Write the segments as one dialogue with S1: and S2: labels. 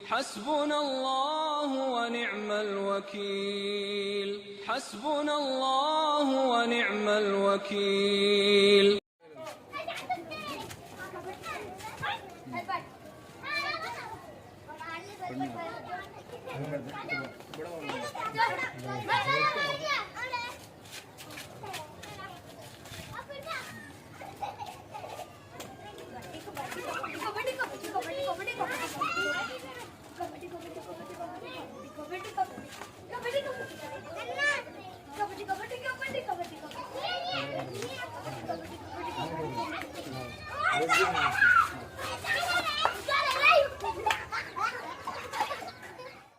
S1: हस्बुनल्लाहु व निअमल वकील, हस्बुनल्लाहु व निअमल वकील।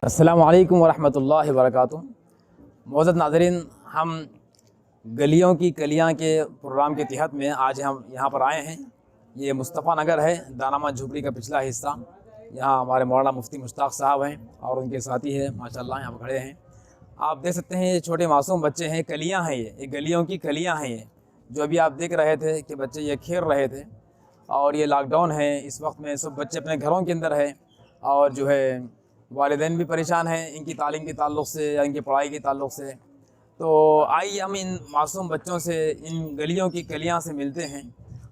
S2: अस्सलामु अलैकुम वरहमतुल्लाहि वबरकातुहू। मौजूद नाज़रीन, हम गलियों की कलियां के प्रोग्राम के तहत में आज हम यहाँ पर आए हैं। ये मुस्तफ़ा नगर है, दानामा झुपड़ी का पिछला हिस्सा। यहाँ हमारे मौलाना मुफ्ती मुश्ताक साहब हैं और उनके साथी हैं, माशाल्लाह यहाँ पर खड़े हैं। आप देख सकते हैं ये छोटे मासूम बच्चे हैं, कलियाँ हैं, ये गलियों की कलियाँ हैं। ये जो अभी आप देख रहे थे कि बच्चे ये खेल रहे थे, और ये लॉकडाउन है, इस वक्त में सब बच्चे अपने घरों के अंदर है और जो है वालिदैन भी परेशान हैं इनकी तालीम के ताल्लुक़ से या इनकी पढ़ाई के ताल्लुक़ से। तो आइए हम इन मासूम बच्चों से, इन गलियों की कलियां से मिलते हैं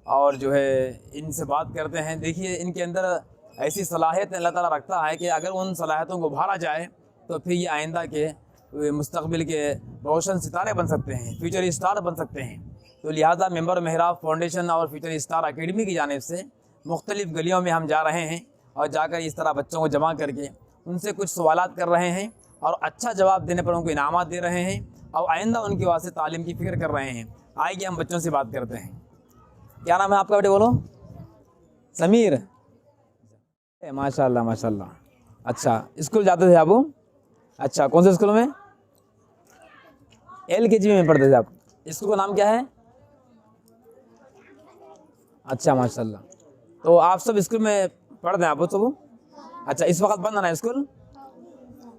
S2: और जो है इनसे बात करते हैं। देखिए, इनके अंदर ऐसी सलाहियत अल्लाह ताला रखता है कि अगर उन सलाहियतों को उभारा जाए तो फिर ये आइंदा के मुस्तक़बिल के रोशन सितारे बन सकते हैं, फ्यूचर स्टार बन सकते हैं। तो लिहाजा मेंबर मेहराब फाउंडेशन और फ्यूचर स्टार अकेडमी की जानिब से मुख्तलिफ़ गलियों में हम जा रहे हैं और जाकर इस तरह बच्चों को जमा करके उनसे कुछ सवालात कर रहे हैं और अच्छा जवाब देने पर उनको इनामात दे रहे हैं और आइंदा उनके वास्ते तालीम की फ़िक्र कर रहे हैं। आइए हम बच्चों से बात करते हैं। क्या नाम है आपका बेटे? बोलो। समीर। माशाल्लाह माशाल्लाह। अच्छा, स्कूल जाते थे आप? अच्छा, कौन से स्कूल में? LKG में पढ़ते थे आप? स्कूल का नाम क्या है? अच्छा माशाल्लाह। तो आप सब स्कूल में पढ़ते हैं आप सब? अच्छा, इस वक्त बंद ना स्कूल?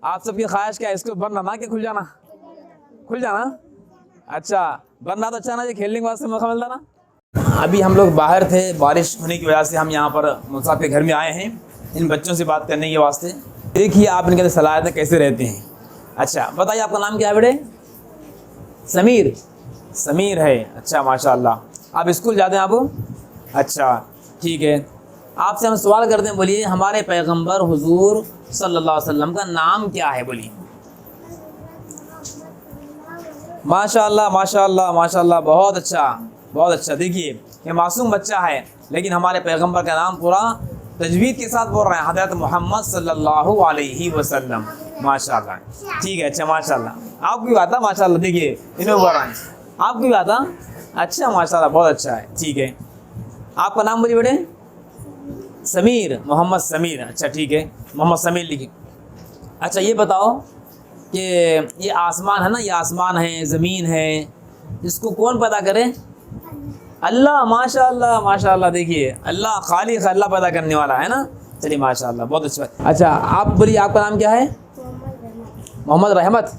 S2: आप सबकी ख्वाहिश क्या है, स्कूल बंद ना कि खुल जाना? खुल जाना। अच्छा, बंद ना तो अच्छा ना, ये खेलने के वास्ते मौका मिलता ना। अभी हम लोग बाहर थे, बारिश होने की वजह से हम यहाँ पर मुसाफिर के घर में आए हैं इन बच्चों से बात करने के वास्ते। देखिए आप इनके सलाहियतें कैसे रहते हैं। अच्छा बताइए, आपका नाम क्या है बेटे? समीर। समीर है, अच्छा माशाल्लाह। आप स्कूल जाते हैं आप? अच्छा ठीक है। आपसे हम सवाल करते हैं, बोलिए हमारे पैगंबर हुजूर सल्लल्लाहु अलैहि वसल्लम का नाम क्या है? बोलिए। माशाल्लाह माशाल्लाह माशाल्लाह, बहुत अच्छा बहुत अच्छा। देखिए ये मासूम बच्चा है लेकिन हमारे पैगंबर का नाम पूरा तजवीद के साथ बोल रहे हैं, हज़रत मोहम्मद सल्लल्लाहु अलैहि वसल्लम। माशाल्लाह, ठीक है। अच्छा माशाल्लाह, आपकी बात है माशाल्लाह। देखिए इन्हें बोल रहे हैं, आपकी बात है। अच्छा माशाल्लाह, बहुत अच्छा है, ठीक है। आपका नाम बोलिए बेटे? समीर, मोहम्मद समीर। अच्छा ठीक है, मोहम्मद समीर लिखिए। अच्छा ये बताओ कि ये आसमान है ना, ये आसमान है, ज़मीन है, इसको कौन पैदा करे? अल्लाह। माशाल्लाह माशाल्लाह। देखिए अल्लाह खालिक, अल्लाह पैदा करने वाला है ना। चलिए माशाल्लाह, बहुत अच्छा। अच्छा आप बोलिए, आपका नाम क्या है? मोहम्मद रहमत।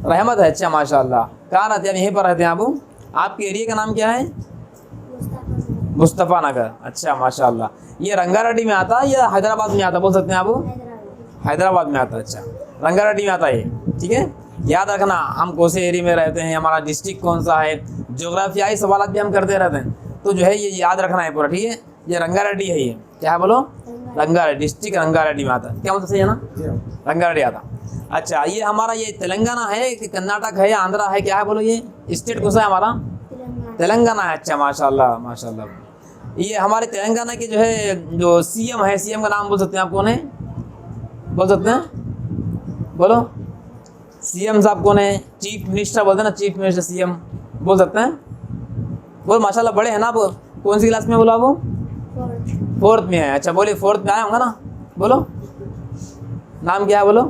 S2: रहमत है, अच्छा माशाल्लाह। कहाँ रहते हैं? यहीं पर रहते हैं आप? आपके एरिया का नाम क्या है? मुस्तफ़ा नगर। अच्छा माशाल्लाह। ये रंगारेड्डी में आता है या हैदराबाद में आता? बोल सकते हैं आप? हैदराबाद में आता है। अच्छा, रंगारेड्डी में आता है, ठीक है। याद रखना हम कौन से एरिया में रहते हैं, हमारा डिस्ट्रिक्ट कौन सा है, जोग्राफियाई सवाल भी हम करते रहते हैं, तो जो है ये याद रखना है पूरा, ठीक है। ये रंगारेड्डी है, ये क्या है बोलो? रंगारेड्डी, डिस्ट्रिक्ट रंगारेड्डी में आता है। क्या मतलब सही है ना? रंगारेड्डी आता। अच्छा ये हमारा ये तेलंगाना है कि कर्नाटक है या आंध्रा है, क्या है बोलो? ये स्टेट कौन सा है हमारा? तेलंगाना है। अच्छा माशाल्लाह माशाल्लाह। ये हमारे तेलंगाना के जो है जो CM है, CM का नाम बोल सकते हैं आप? कौन है बोल सकते हैं? बोलो। CM साहब कौन है? चीफ मिनिस्टर बोलते हैं ना, चीफ मिनिस्टर CM बोल सकते हैं? बोल माशाल्लाह, बड़े हैं ना आप? कौन सी क्लास में बोलो आप? 4th में है। अच्छा बोलिए, 4th में आए होंगे ना? बोलो नाम क्या है? बोलो।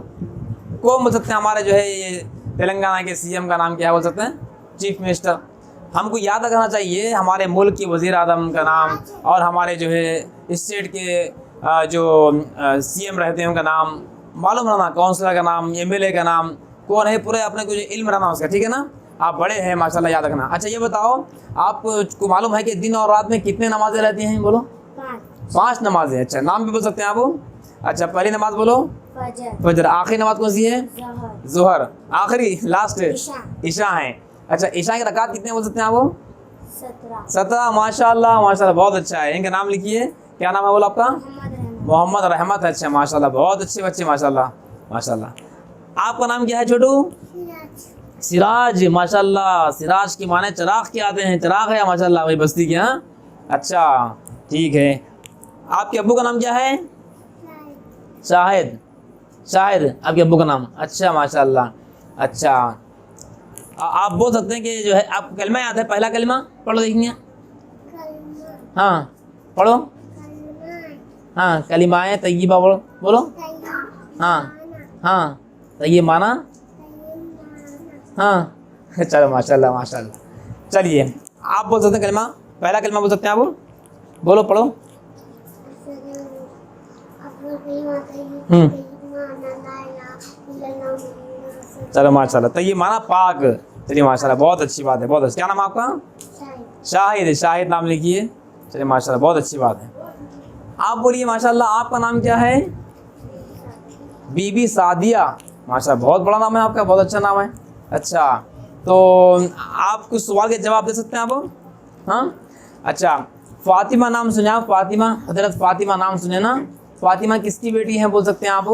S2: कौन बोल सकते हैं हमारे जो है ये तेलंगाना के CM का नाम क्या है बोल सकते हैं? Chief minister. हमको याद रखना चाहिए हमारे मुल्क के वज़ीर आज़म का नाम और हमारे जो है स्टेट के जो CM रहते हैं उनका नाम मालूम रहना, काउंसलर का नाम, MLA का नाम कौन है, पूरे अपने को जो इल्म रहना उसका, ठीक है ना। आप बड़े हैं माशाल्लाह, याद रखना। अच्छा ये बताओ, आपको मालूम है कि दिन और रात में कितने नमाजें रहती हैं? बोलो। 5 नमाजें। अच्छा नाम भी बोल सकते हैं आप? अच्छा, पहली नमाज बोलो
S3: फजर,
S2: फजर। आखिरी नमाज कौन सी है?
S3: ज़ोहर,
S2: जोहर। आखिरी लास्ट
S3: इशा,
S2: ईशा है। अच्छा, ईशा की रकात कितने बोल सकते हैं आप? वो
S3: 17,
S2: 17। माशाल्लाह माशाल्लाह, बहुत अच्छा है। इनका नाम लिखिए, क्या नाम है बोला आपका?
S3: मोहम्मद रहमान,
S2: मोहम्मद रहमत। अच्छा माशाल्लाह, बहुत अच्छे बच्चे, माशाल्लाह माशाल्लाह। आपका नाम क्या है छोटू? सिराज। माशाल्लाह, सिराज की माने चिराग के आते हैं, चिराग है माशाल्लाह भाई बस्ती के। हाँ, अच्छा ठीक है। आपके अब्बू का नाम क्या है? शाहिद। शाहिद आपके अब्बू का नाम। अच्छा माशाल्लाह। अच्छा, आप बोल सकते हैं कि जो है आपको कलमा याद है? पहला कलमा पढ़ो देखिए। हाँ पढ़ो। हाँ, कलिमाए तय्यबा बोलो, बोलो। हाँ हाँ, तय्यबाना। हाँ चलो माशाल्लाह माशाल्लाह। चलिए, आप बोल सकते हैं कलमा, पहला कलमा बोल सकते हैं आप? बोलो, पढ़ो। चलो माशाल्लाह, तो ये माना पाक। चलिए माशाल्लाह, बहुत अच्छी बात है, बहुत अच्छी। क्या नाम है आपका? शाहिद। शाहिद नाम लिखिए। चलिए माशाल्लाह, बहुत अच्छी बात है। आप बोलिए माशाल्लाह, आपका नाम क्या है? बीबी सादिया। माशाल्लाह, बहुत बड़ा नाम है आपका, बहुत अच्छा नाम है। अच्छा, तो आप कुछ सवाल के जवाब दे सकते हैं आप? हाँ, अच्छा, फातिमा नाम सुने आप? फातिमा, हजरत फातिमा नाम सुने ना? फातिमा किसकी बेटी है बोल सकते हैं आप?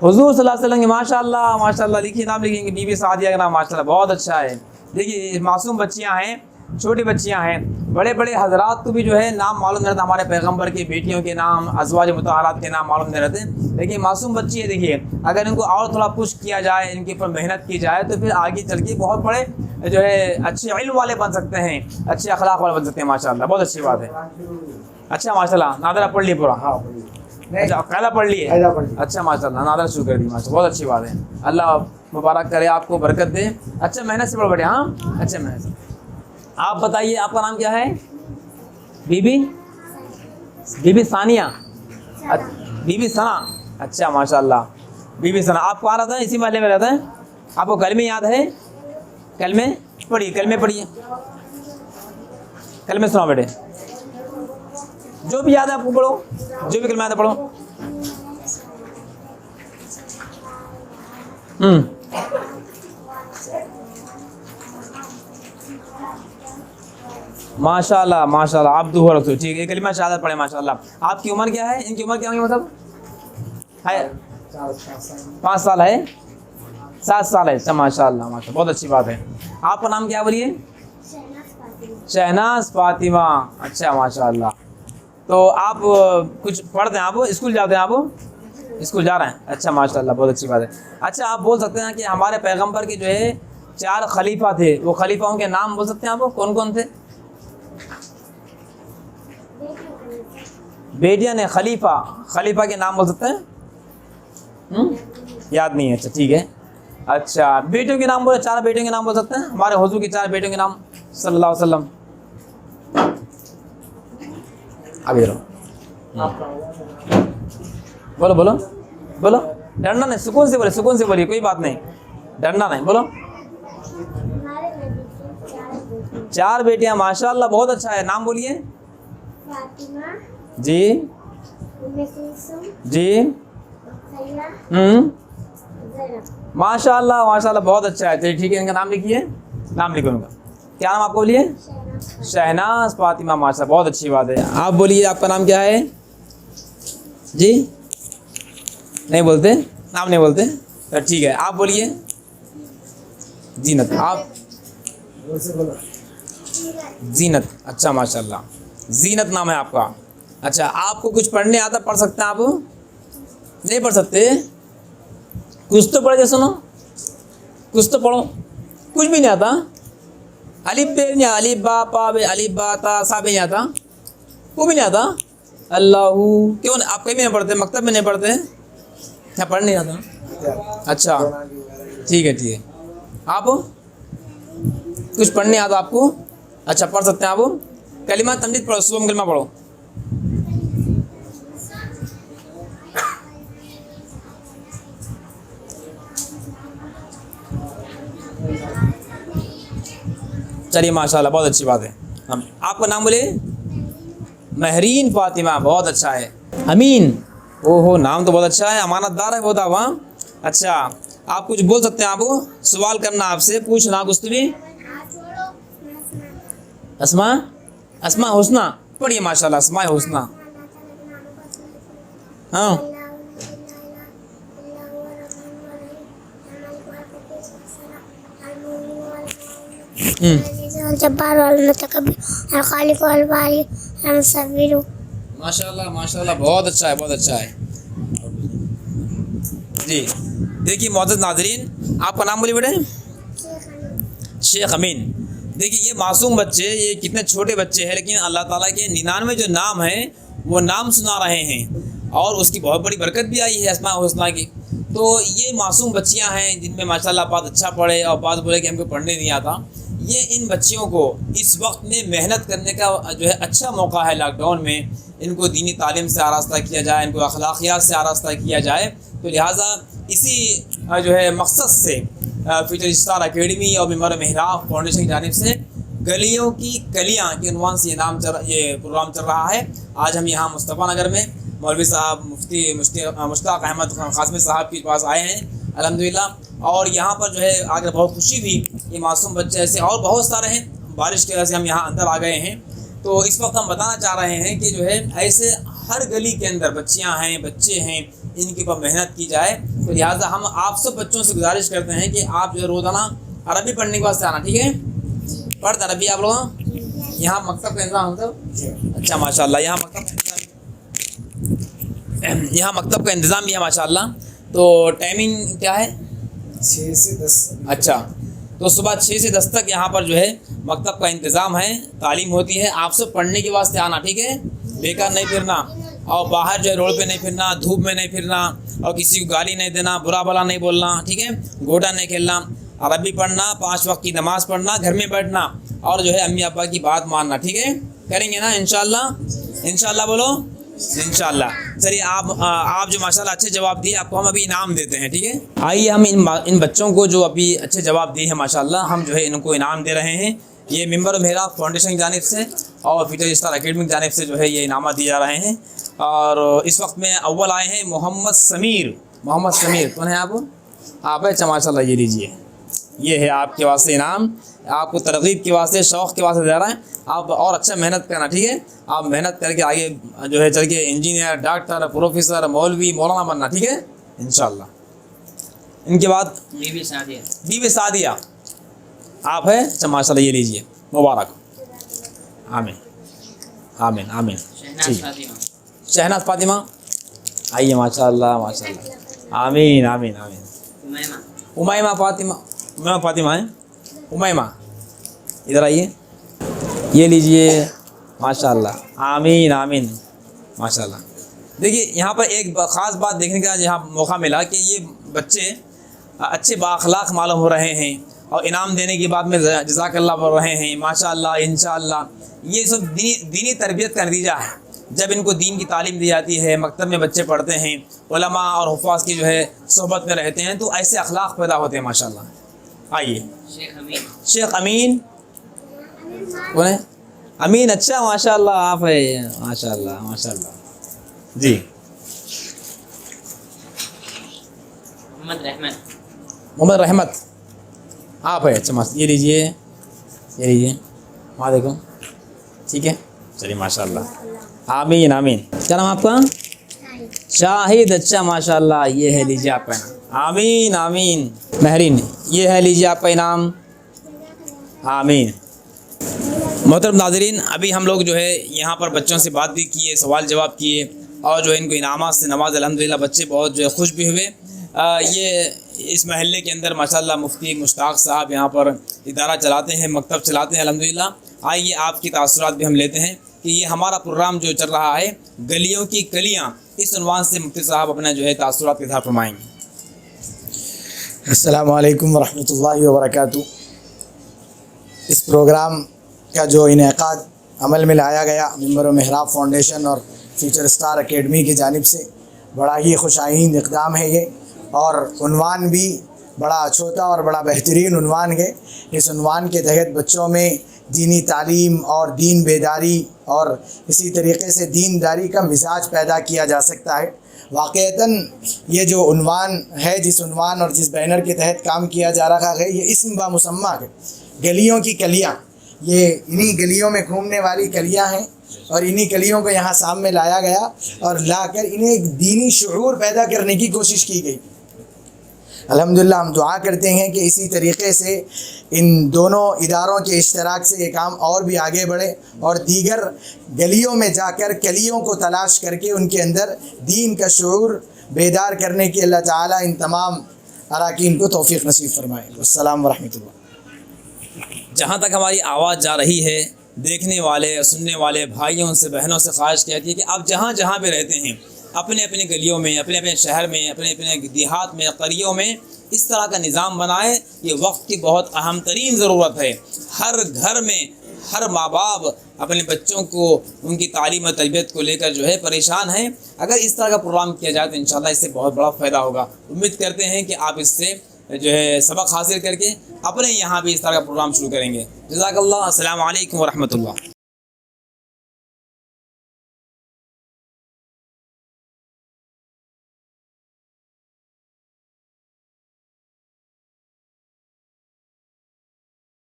S2: हुजूर सल्लल्लाहु अलैहि वसल्लम की। माशाल्लाह माशाल्लाह, लिखिए, नाम लिखेंगे बीबी सादिया का नाम। माशाल्लाह, बहुत अच्छा है। देखिए, मासूम बच्चियां हैं, छोटी बच्चियां हैं, बड़े बड़े हजरात को भी जो है नाम मालूम नहीं रहता। हमारे पैगंबर की बेटियों के नाम, अज़वाज मुतहरात के नाम मालूम नहीं रहते। लेकिन मासूम बच्ची है, देखिए, अगर इनको और थोड़ा पुश किया जाए, इनके ऊपर मेहनत की जाए, तो फिर आगे चल के बहुत बड़े जो है अच्छे इल्म वाले बन सकते हैं, अच्छे अखलाक वाले बन सकते हैं। माशाल्लाह, बहुत अच्छी बात है। अच्छा माशाल्लाह, नादरा पढ़ लिए पूरा? हाँ, अच्छा, कायदा पढ़ लिए? अच्छा माशाल्लाह, नादरा शुरू कर दी। माशा, बहुत अच्छी बात है। अल्लाह मुबारक करे, आपको बरकत दे। अच्छा, मेहनत से पढ़ बैठे। हाँ, अच्छा मेहनत से। आप बताइए, आपका नाम क्या है? बीबी? बीबी सानिया। बीबी सना। अच्छा माशाल्लाह, बीबी सना। आप कहाँ रहते हैं? इसी महल्ले में रहते हैं? आपको कलमे याद है? कलमे पढ़िए, कलमे पढ़िए, कलमे सुनाओ बेटे। जो भी याद है आपको पढ़ो, जो भी कलमा याद है पढ़ो। माशाल्लाह माशाल्लाह, आप दुआ रखो। ठीक है, कलिमा शहादत पढ़े। माशाल्लाह। आपकी उम्र क्या है? इनकी उम्र क्या होगी? मतलब है 5 साल है, 7 साल है। अच्छा माशाल्लाह माशाल्लाह, बहुत अच्छी बात है। आपका नाम क्या बोलिए? शहनाज फातिमा। अच्छा माशाल्लाह, तो आप कुछ पढ़ते हैं? आप स्कूल जाते हैं? आप स्कूल जा रहे हैं? अच्छा माशाल्लाह, बहुत अच्छी बात है। अच्छा, आप बोल सकते हैं कि हमारे पैगंबर के जो है 4 खलीफा थे, वो खलीफाओं के नाम बोल सकते हैं आप? कौन कौन थे? बेटियां ने खलीफा, खलीफा के नाम बोल सकते हैं? याद नहीं है? अच्छा ठीक है। अच्छा, बेटियों के नाम बोले, 4 बेटियों के नाम बोल सकते हैं? हमारे हुजूर की 4 बेटियों के नाम सल्लल्लाहु अलैहि वसल्लम। अभी रहो, बोलो बोलो बोलो, डरना नहीं, सुकून से बोले, सुकून से बोलिए, कोई बात नहीं, डरना नहीं, बोलो। 4 बेटियां। माशाल्लाह, बहुत अच्छा है। नाम बोलिए।
S3: फातिमा
S2: जी जी। माशाल्लाह माशाल्लाह, बहुत अच्छा है। चलिए ठीक है, इनका नाम लिखिए, नाम लिखो उनका। क्या नाम आपको बोलिए? शहनाज फातिमा। माशाल्लाह, बहुत अच्छी बात है। आप बोलिए, आपका नाम क्या है? जी, नहीं बोलते? नाम नहीं बोलते? तो ठीक है, आप बोलिए। जीनत। आप? जीनत। अच्छा माशाल्लाह, जीनत नाम है आपका। अच्छा, आपको कुछ पढ़ने आता? पढ़ सकते हैं आप? नहीं पढ़ सकते? कुछ तो पढ़ के सुनो, कुछ तो पढ़ो। कुछ भी नहीं आता? अलिफ बे नहीं, अलिफ बा पा बे, अलिफ बा ता सा भी नहीं आता? वो भी नहीं आता? अल्लाहू, क्यों आप कहीं भी नहीं पढ़ते? मकतब में नहीं पढ़ते? क्या पढ़ नहीं आता? अच्छा ठीक है, ठीक है। आप कुछ पढ़ने आता आपको? अच्छा, पढ़ सकते हैं आप? कलिमा तमजीद पढ़ो, सुबह कलिमा पढ़ो। चलिए माशाल्लाह, बहुत अच्छी बात है। हम आपका नाम बोले? महरीन फातिमा, बहुत अच्छा है। अमीन। ओहो, नाम तो बहुत अच्छा है, अमानतदार है बहुत आप। हाँ, अच्छा, आप कुछ बोल सकते हैं, आपको सवाल करना, आपसे पूछना कुछ भी। अस्मा, अस्मा हुस्ना पढ़िए माशाल्लाह, अस्मा हुस्ना। हाँ,
S3: जब्बार वाल मुतकब्बिर अल खालिक वल बारी अल मुसव्विर।
S2: माशाल्लाह माशाल्लाह, बहुत अच्छा है, बहुत अच्छा है जी। देखिए मोअज़्ज़ज़ नाज़रीन, आपका नाम बोलिए बेटे। शेख अमीन। देखिए ये मासूम बच्चे, ये कितने छोटे बच्चे हैं, लेकिन अल्लाह ताला के 99 जो नाम हैं वो नाम सुना रहे हैं और उसकी बहुत बड़ी बरकत भी आई है अस्मा हुस्ना की। तो ये मासूम बच्चियां हैं जिनमें माशाल्लाह बात अच्छा पढ़े और बात बोले कि हमको पढ़ने नहीं आता। ये इन बच्चियों को इस वक्त में मेहनत करने का जो है अच्छा मौका है लॉकडाउन में। इनको दीनी तालीम से आरास्ता किया जाए, इनको अखलाकियात से आरास्ता किया जाए। तो लिहाजा इसी जो है मकसद से फ्यूचर स्टार एकेडमी और मिंबर मेहराब फाउंडेशन की जानिब से गलियों की कलियाँ के उन्वान से ये प्रोग्राम चल रहा है। आज हम यहाँ मुस्तफ़ा नगर में मौलवी साहब मुफ्ती मुश्ताक अहमद कासमी साहब के पास आए हैं अल्हम्दुलिल्लाह, और यहाँ पर जो है आकर बहुत खुशी हुई। ये मासूम बच्चे ऐसे और बहुत सारे हैं, बारिश की वजह से हम यहाँ अंदर आ गए हैं। तो इस वक्त हम बताना चाह रहे हैं कि जो है ऐसे हर गली के अंदर बच्चियाँ हैं, बच्चे हैं, इनके ऊपर मेहनत की जाए। तो लिहाजा हम आप सब बच्चों से गुजारिश करते हैं कि आप जो है रोज़ाना अरबी पढ़ने के वास्ते आना, ठीक है? पढ़ते अरबी आप लोग? यहाँ मकतब का इंतज़ाम मतलब अच्छा माशाल्लाह, यहाँ मकतब का इंतज़ाम भी है माशाल्लाह। तो टाइमिंग क्या है?
S4: 6 से 10।
S2: अच्छा, तो सुबह 6 से 10 तक यहाँ पर जो है मकतब का इंतज़ाम है, तालीम होती है। आप सब पढ़ने के वास्ते आना, ठीक है? बेकार नहीं फिरना, और बाहर जो है रोड पे नहीं फिरना, धूप में नहीं फिरना, और किसी को गाली नहीं देना, बुरा भला नहीं बोलना, ठीक है? गोटा नहीं खेलना, अरबी पढ़ना, 5 वक्त की नमाज पढ़ना, घर में बैठना, और जो है अम्मी अब्बा की बात मानना, ठीक है? करेंगे ना इंशाअल्लाह? इंशाअल्लाह बोलो इंशाअल्लाह। चलिए आप जो माशाल्लाह अच्छे जवाब दिए, आपको हम अभी इनाम देते हैं, ठीक है? आइए हम इन बच्चों को जो अभी अच्छे जवाब दिए हैं माशाल्लाह, हम जो है इनको इनाम दे रहे हैं। ये मिंबर मेहराब फाउंडेशन की जानिब से और फ्यूचर स्टार एकेडमी की जानिब से जो है ये इनाम दिए जा रहे हैं। और इस वक्त में अव्वल आए हैं मोहम्मद समीर। मोहम्मद समीर कौन है आप है? अच्छा माशाल्लाह, ये लीजिए, ये है आपके वास्ते इनाम। आपको तरगीब के वास्ते, शौक़ के वास्ते दे रहा है। आप और अच्छा मेहनत करना, ठीक है? आप मेहनत करके आगे जो है चल के इंजीनियर, डॉक्टर, प्रोफेसर, मौलवी, मौलाना बनना, ठीक है इंशाअल्लाह। इनके बाद बीबी सादिया आप है? अच्छा माशाल्लाह, ये लीजिए, मुबारक। आमीन आमीन आमीन। शहनाज फातिमा आइए माशाल्लाह माशाल्लाह, आमीन आमीन आमीन। उमैमा फातिमा है? उमैमा इधर आइए, ये लीजिए माशाल्लाह, आमीन आमीन माशाल्लाह। देखिए यहाँ पर एक ख़ास बात देखने का यहाँ मौका मिला कि ये बच्चे अच्छे बाअखलाक मालूम हो रहे हैं और इनाम देने के बाद में जज़ाकल्लाह बोल रहे हैं माशाल्लाह इंशाअल्लाह। ये सब दीनी तरबियत का नतीजा है। जब इनको दीन की तालीम दी जाती है, मकतब में बच्चे पढ़ते हैं, उलमा और हुफ़ाज़ की जो है सोहबत में रहते हैं, तो ऐसे अखलाक पैदा होते हैं माशाल्लाह। आइए शेख अमीन कौन है? अमीन, अच्छा माशाल्लाह, आप है माशाल्लाह माशाल्लाह जी। मोहम्मद रहमत आप है? अच्छा ये लीजिए, ये लीजिए, वालेकुम, ठीक है? चलिए माशाल्लाह, आमीन आमीन। क्या नाम आपका? शाहिद, अच्छा माशाल्लाह, ये है लीजिए आपका इनाम, आमीन आमीन। महरीन, ये है लीजिए आपका इनाम, आमीन। मोहतरम नाज़रीन, अभी हम लोग जो है यहाँ पर बच्चों से बात भी किए, सवाल जवाब किए, और जो है इनको इनामात से नवाज़ अल्हम्दुलिल्लाह। बच्चे बहुत जो है खुश भी हुए। ये इस महल्ले के अंदर माशाल्लाह मुफ्ती मुश्ताक साहब यहाँ पर इदारा चलाते हैं, मकतब चलाते हैं अल्हम्दुलिल्लाह। आइए आपकी तासुरात भी हम लेते हैं कि ये हमारा प्रोग्राम जो चल रहा है गलियों की कलियाँ, इस उन्वान से मुफ्ती साहब अपना जो है तासुरात के साथ फरमाएँगे।
S4: अस्सलामु अलैकुम वरहमतुल्लाहि वबरकातुहू। इस प्रोग्राम का जो इनेकाद अमल में लाया गया मिंबर मेहराब फाउंडेशन और फ्यूचर स्टार एकेडमी की जानिब से, बड़ा ही खुशाइन इक़दाम है ये, और उन्वान भी बड़ा छोटा और बड़ा बेहतरीन उन्वान है। इस उन्वान के तहत बच्चों में दीनी तालीम और दीन बेदारी और इसी तरीक़े से दीनदारी का मिजाज पैदा किया जा सकता है। वाक़ईतन ये जो उन्वान है, जिस उन्वान और जिस बैनर के तहत काम किया जा रहा है, ये इस्म बा मुसम्मा है। गलियों की कलियाँ, ये इन्हीं गलियों में घूमने वाली कलियाँ हैं और इन्हीं कलियों को यहाँ सामने लाया गया और लाकर इन्हें एक दीनी शऊर पैदा करने की कोशिश की गई। अल्हम्दुलिल्लाह हम दुआ करते हैं कि इसी तरीक़े से इन दोनों इदारों के इश्तराक से ये काम और भी आगे बढ़े और दीगर गलियों में जाकर कलियों को तलाश करके उनके अंदर दीन का शऊर बेदार करने की अल्लाह ताला इन तमाम अराकीन को तौफीक नसीब फरमाए। अस्सलाम व रहमतुल्लाह।
S2: जहाँ तक हमारी आवाज़ जा रही है, देखने वाले और सुनने वाले भाइयों से बहनों से ख्वाहिश की जाती है कि आप जहाँ जहाँ भी रहते हैं, अपने अपने गलियों में, अपने अपने शहर में, अपने अपने देहात में, करियों में इस तरह का निज़ाम बनाए। ये वक्त की बहुत अहम तरीन ज़रूरत है। हर घर में हर माँ बाप अपने बच्चों को उनकी तालीम और तरबियत को लेकर जो है परेशान है। अगर इस तरह का प्रोग्राम किया जाए तो इंशाल्लाह इससे बहुत बड़ा फ़ायदा होगा। उम्मीद करते हैं कि आप इससे जो है सबक हासिल करके अपने यहाँ भी इस तरह का प्रोग्राम शुरू करेंगे। जज़ाकल्लाह। अस्सलामु अलैकुम व रहमतुल्लाह।